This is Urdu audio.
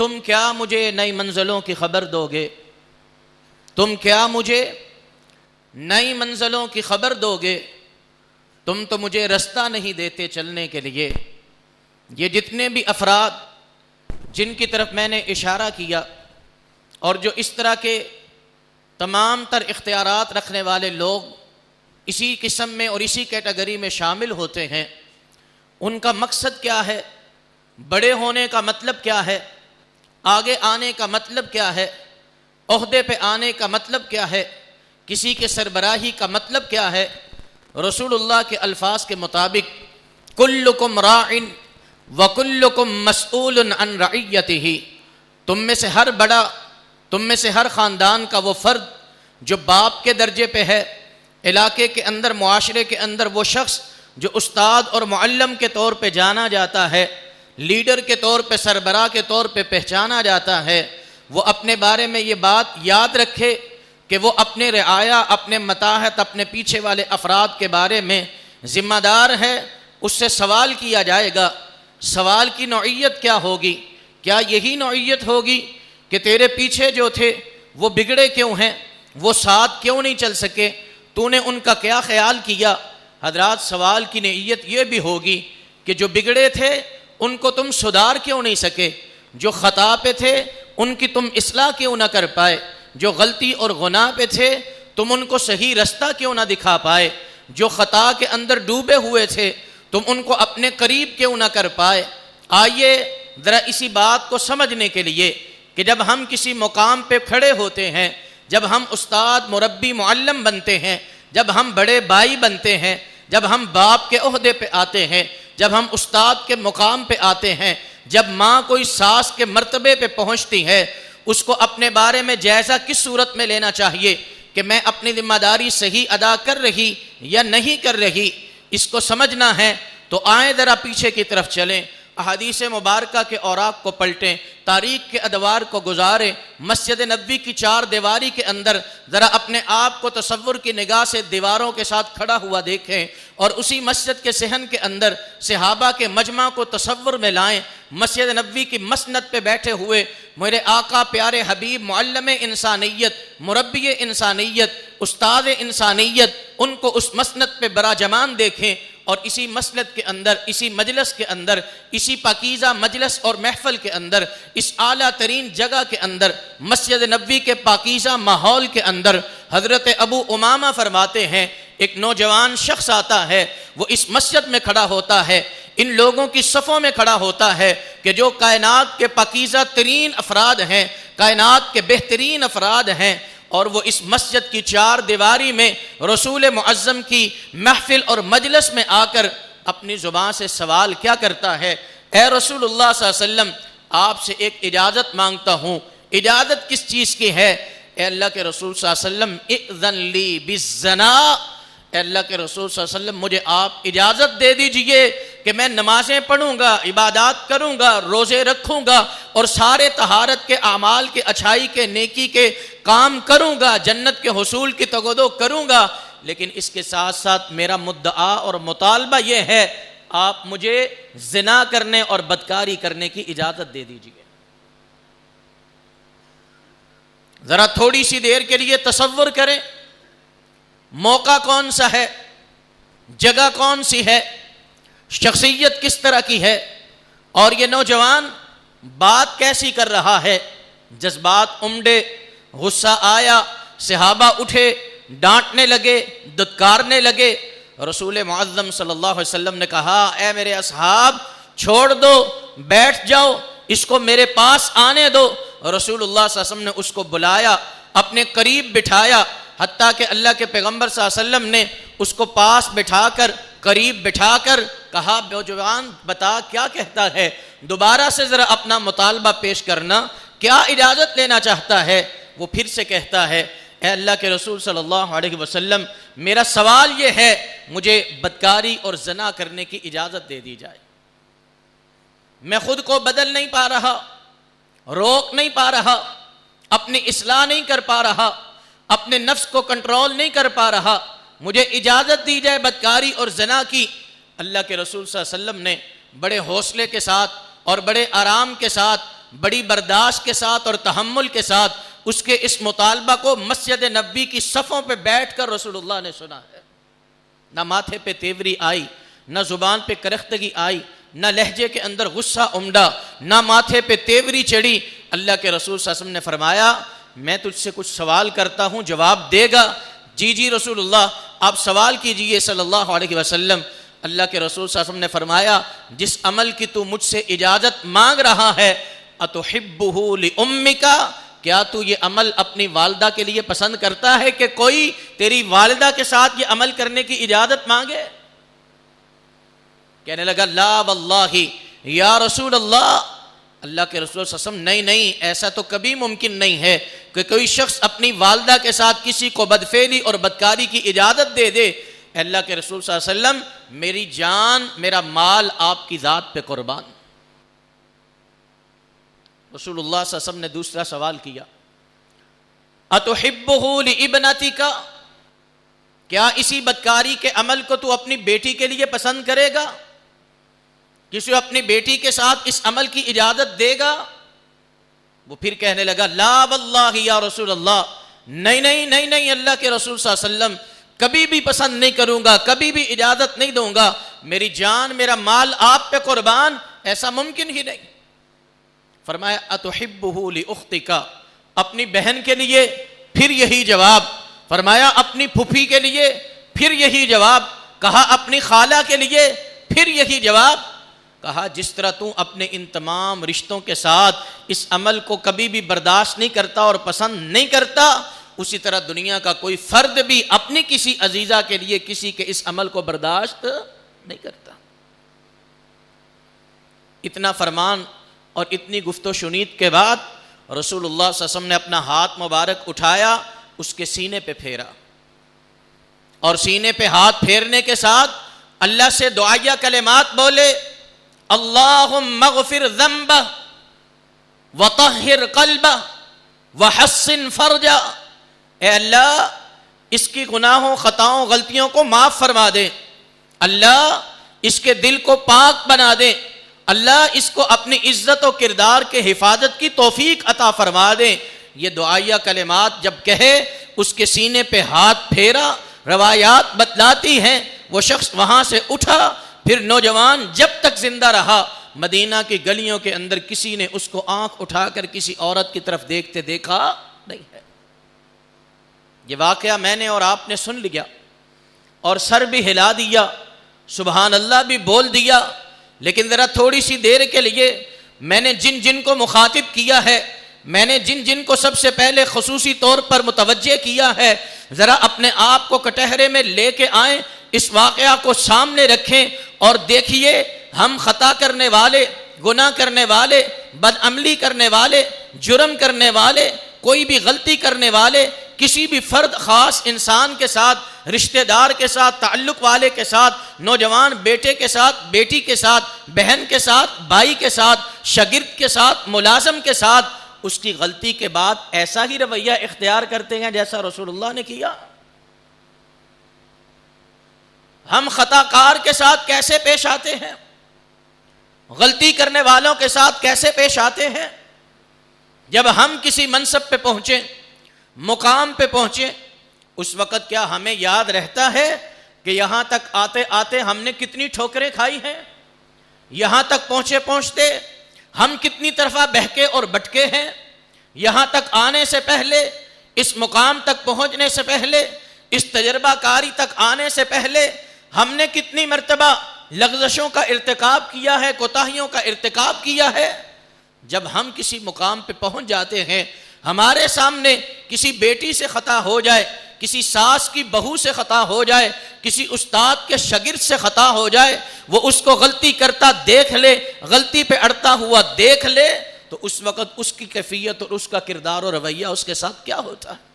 تم کیا مجھے نئی منزلوں کی خبر دو گے؟ تم کیا مجھے نئی منزلوں کی خبر دو گے؟ تم تو مجھے رستہ نہیں دیتے چلنے کے لیے۔ یہ جتنے بھی افراد جن کی طرف میں نے اشارہ کیا اور جو اس طرح کے تمام تر اختیارات رکھنے والے لوگ اسی قسم میں اور اسی کیٹیگری میں شامل ہوتے ہیں، ان کا مقصد کیا ہے؟ بڑے ہونے کا مطلب کیا ہے؟ آگے آنے کا مطلب کیا ہے؟ عہدے پہ آنے کا مطلب کیا ہے؟ کسی کے سربراہی کا مطلب کیا ہے؟ رسول اللہ کے الفاظ کے مطابق کلکم راعٍ وکلکم مسئول عن رعیتہ، تم میں سے ہر بڑا، تم میں سے ہر خاندان کا وہ فرد جو باپ کے درجے پہ ہے، علاقے کے اندر، معاشرے کے اندر وہ شخص جو استاد اور معلم کے طور پہ جانا جاتا ہے، لیڈر کے طور پہ، سربراہ کے طور پہ پہچانا جاتا ہے، وہ اپنے بارے میں یہ بات یاد رکھے کہ وہ اپنے رعایا، اپنے متاحت، اپنے پیچھے والے افراد کے بارے میں ذمہ دار ہے۔ اس سے سوال کیا جائے گا۔ سوال کی نوعیت کیا ہوگی؟ کیا یہی نوعیت ہوگی کہ تیرے پیچھے جو تھے وہ بگڑے کیوں ہیں، وہ ساتھ کیوں نہیں چل سکے، تو نے ان کا کیا خیال کیا؟ حضرات، سوال کی نوعیت یہ بھی ہوگی کہ جو بگڑے تھے ان کو تم سدھار کیوں نہیں سکے، جو خطا پہ تھے ان کی تم اصلاح کیوں نہ کر پائے، جو غلطی اور گناہ پہ تھے تم ان کو صحیح رستہ کیوں نہ دکھا پائے، جو خطا کے اندر ڈوبے ہوئے تھے تم ان کو اپنے قریب کیوں نہ کر پائے۔ آئیے ذرا اسی بات کو سمجھنے کے لیے کہ جب ہم کسی مقام پہ کھڑے ہوتے ہیں، جب ہم استاد، مربی، معلم بنتے ہیں، جب ہم بڑے بھائی بنتے ہیں، جب ہم باپ کے عہدے پہ آتے ہیں، جب ہم استاد کے مقام پہ آتے ہیں، جب ماں کوئی ساس کے مرتبے پہ پہنچتی ہے، اس کو اپنے بارے میں جائزہ کس صورت میں لینا چاہیے کہ میں اپنی ذمہ داری صحیح ادا کر رہی یا نہیں کر رہی، اس کو سمجھنا ہے۔ تو آئیں ذرا پیچھے کی طرف چلیں، احادیث مبارکہ کے اوراق کو پلٹیں، تاریخ کے ادوار کو گزاریں، مسجد نبوی کی چار دیواری کے اندر ذرا اپنے آپ کو تصور کی نگاہ سے دیواروں کے ساتھ کھڑا ہوا دیکھیں، اور اسی مسجد کے صحن کے اندر صحابہ کے مجمع کو تصور میں لائیں، مسجد نبوی کی مسند پہ بیٹھے ہوئے میرے آقا پیارے حبیب، معلم انسانیت، مربی انسانیت، استاد انسانیت، ان کو اس مسند پہ براجمان دیکھیں، اور اسی مسجد کے اندر، اسی مجلس کے اندر، اسی پاکیزہ مجلس اور محفل کے اندر، اس اعلیٰ ترین جگہ کے اندر، مسجد نبوی کے پاکیزہ ماحول کے اندر، حضرت ابو امامہ فرماتے ہیں ایک نوجوان شخص آتا ہے، وہ اس مسجد میں کھڑا ہوتا ہے، ان لوگوں کی صفوں میں کھڑا ہوتا ہے کہ جو کائنات کے پاکیزہ ترین افراد ہیں، کائنات کے بہترین افراد ہیں، اور وہ اس مسجد کی چار دیواری میں رسول معظم کی محفل اور مجلس میں آ کر اپنی زبان سے سوال کیا کرتا ہے؟ اے رسول اللہ صلی اللہ علیہ وسلم، آپ سے ایک اجازت مانگتا ہوں۔ اجازت کس چیز کی ہے؟ اے اللہ کے رسول صلی اللہ علیہ وسلم، اذن لی بالزنا، اے اللہ کے رسول صلی اللہ علیہ وسلم مجھے آپ اجازت دے دیجئے کہ میں نمازیں پڑھوں گا، عبادات کروں گا، روزے رکھوں گا، اور سارے طہارت کے اعمال کے، اچھائی کے، نیکی کے کام کروں گا، جنت کے حصول کی تگودو کروں گا، لیکن اس کے ساتھ ساتھ میرا مدعا اور مطالبہ یہ ہے، آپ مجھے زنا کرنے اور بدکاری کرنے کی اجازت دے دیجئے۔ ذرا تھوڑی سی دیر کے لیے تصور کریں، موقع کون سا ہے، جگہ کون سی ہے، شخصیت کس طرح کی ہے، اور یہ نوجوان بات کیسی کر رہا ہے۔ جذبات امڈے، غصہ آیا، صحابہ اٹھے، ڈانٹنے لگے، دھتکارنے لگے۔ رسول معظم صلی اللہ علیہ وسلم نے کہا، اے میرے اصحاب، چھوڑ دو، بیٹھ جاؤ، اس کو میرے پاس آنے دو۔ رسول اللہ صلی اللہ علیہ وسلم نے اس کو بلایا، اپنے قریب بٹھایا، حتیٰ کہ اللہ کے پیغمبر صلی اللہ علیہ وسلم نے اس کو پاس بٹھا کر، قریب بٹھا کر کہا، نوجوان بتا کیا کہتا ہے، دوبارہ سے ذرا اپنا مطالبہ پیش کرنا، کیا اجازت لینا چاہتا ہے۔ وہ پھر سے کہتا ہے، اے اللہ کے رسول صلی اللہ علیہ وسلم، میرا سوال یہ ہے، مجھے بدکاری اور زنا کرنے کی اجازت دے دی جائے۔ میں خود کو بدل نہیں پا رہا، روک نہیں پا رہا، اپنی اصلاح نہیں کر پا رہا، اپنے نفس کو کنٹرول نہیں کر پا رہا، مجھے اجازت دی جائے بدکاری اور زنا کی۔ اللہ کے رسول صلی اللہ علیہ وسلم نے بڑے حوصلے کے ساتھ اور بڑے آرام کے ساتھ بڑی برداشت کے ساتھ اور تحمل کے ساتھ اس کے اس مطالبہ کو مسجد نبوی کی صفوں پہ بیٹھ کر رسول اللہ نے سنا ہے۔ نہ ماتھے پہ تیوری آئی، نہ زبان پہ کرختگی آئی، نہ لہجے کے اندر غصہ امڈا، نہ ماتھے پہ تیوری چڑھی۔ اللہ کے رسول صلی اللہ علیہ وسلم نے فرمایا میں تجھ سے کچھ سوال کرتا ہوں، جواب دے گا؟ جی جی رسول اللہ، آپ سوال کیجئے صلی اللہ علیہ وسلم۔ اللہ کے رسول صلی اللہ علیہ وسلم نے فرمایا جس عمل کی تو مجھ سے اجازت مانگ رہا ہے، اتحبہ لأمک، کیا تو یہ عمل اپنی والدہ کے لیے پسند کرتا ہے کہ کوئی تیری والدہ کے ساتھ یہ عمل کرنے کی اجازت مانگے؟ کہنے لگا لا واللہ یا رسول اللہ۔ اللہ کے رسول صلی اللہ علیہ وسلم نہیں نہیں، ایسا تو کبھی ممکن نہیں ہے کہ کوئی شخص اپنی والدہ کے ساتھ کسی کو بدفعلی اور بدکاری کی اجازت دے دے۔ اللہ کے رسول صلی اللہ علیہ وسلم میری جان میرا مال آپ کی ذات پہ قربان۔ رسول اللہ صلی اللہ علیہ وسلم نے دوسرا سوال کیا اتحبہ لابنتک، کیا اسی بدکاری کے عمل کو تو اپنی بیٹی کے لیے پسند کرے گا؟ کسی اپنی بیٹی کے ساتھ اس عمل کی اجازت دے گا؟ وہ پھر کہنے لگا لا واللہ یا رسول اللہ، نہیں نہیں نہیں نہیں اللہ کے رسول صلی اللہ علیہ وسلم، کبھی بھی پسند نہیں کروں گا، کبھی بھی اجازت نہیں دوں گا، میری جان میرا مال آپ پہ قربان، ایسا ممکن ہی نہیں۔ فرمایا اتحبہ لاختک، اپنی بہن کے لیے پھر یہی جواب، فرمایا اپنی پھوپھی کے لیے پھر یہی جواب، کہا اپنی خالہ کے لیے پھر یہی جواب، کہا جس طرح تو اپنے ان تمام رشتوں کے ساتھ اس عمل کو کبھی بھی برداشت نہیں کرتا اور پسند نہیں کرتا، اسی طرح دنیا کا کوئی فرد بھی اپنی کسی عزیزہ کے لیے کسی کے اس عمل کو برداشت نہیں کرتا۔ اتنا فرمان اور اتنی گفت و شنید کے بعد رسول اللہ صلی اللہ علیہ وسلم نے اپنا ہاتھ مبارک اٹھایا، اس کے سینے پہ پھیرا، اور سینے پہ ہاتھ پھیرنے کے ساتھ اللہ سے دعائیہ کلمات بولے اللہم اغفر ذنبہ وطہر قلبہ وحسن فرجہ، اے اللہ اس کی گناہوں خطاؤں غلطیوں کو معاف فرما دے، اللہ اس کے دل کو پاک بنا دے، اللہ اس کو اپنی عزت و کردار کے حفاظت کی توفیق عطا فرما دے۔ یہ دعائیہ کلمات جب کہے اس کے سینے پہ ہاتھ پھیرا، روایات بتلاتی ہیں وہ شخص وہاں سے اٹھا، پھر نوجوان جب تک زندہ رہا مدینہ کی گلیوں کے اندر کسی نے اس کو آنکھ اٹھا کر کسی عورت کی طرف دیکھتے دیکھا نہیں ہے۔ یہ واقعہ میں نے اور آپ نے سن لیا اور سر بھی ہلا دیا، سبحان اللہ بھی بول دیا، لیکن ذرا تھوڑی سی دیر کے لیے میں نے جن جن کو مخاطب کیا ہے، میں نے جن جن کو سب سے پہلے خصوصی طور پر متوجہ کیا ہے، ذرا اپنے آپ کو کٹہرے میں لے کے آئیں، اس واقعہ کو سامنے رکھیں اور دیکھیے ہم خطا کرنے والے، گناہ کرنے والے، بدعملی کرنے والے، جرم کرنے والے، کوئی بھی غلطی کرنے والے، کسی بھی فرد خاص انسان کے ساتھ، رشتہ دار کے ساتھ، تعلق والے کے ساتھ، نوجوان بیٹے کے ساتھ، بیٹی کے ساتھ، بہن کے ساتھ، بھائی کے ساتھ، شاگرد کے ساتھ، ملازم کے ساتھ، اس کی غلطی کے بعد ایسا ہی رویہ اختیار کرتے ہیں جیسا رسول اللہ نے کیا؟ ہم خطا کار کے ساتھ کیسے پیش آتے ہیں؟ غلطی کرنے والوں کے ساتھ کیسے پیش آتے ہیں؟ جب ہم کسی منصب پہ پہنچیں، مقام پہ پہنچیں، اس وقت کیا ہمیں یاد رہتا ہے کہ یہاں تک آتے آتے ہم نے کتنی ٹھوکریں کھائی ہیں؟ یہاں تک پہنچتے ہم کتنی طرفہ بہکے اور بٹکے ہیں؟ یہاں تک آنے سے پہلے، اس مقام تک پہنچنے سے پہلے، اس تجربہ کاری تک آنے سے پہلے ہم نے کتنی مرتبہ لغزشوں کا ارتکاب کیا ہے، کوتاہیوں کا ارتکاب کیا ہے؟ جب ہم کسی مقام پہ پہنچ جاتے ہیں، ہمارے سامنے کسی بیٹی سے خطا ہو جائے، کسی ساس کی بہو سے خطا ہو جائے، کسی استاد کے شاگرد سے خطا ہو جائے، وہ اس کو غلطی کرتا دیکھ لے، غلطی پہ اڑتا ہوا دیکھ لے، تو اس وقت اس کی کیفیت اور اس کا کردار و رویہ اس کے ساتھ کیا ہوتا ہے؟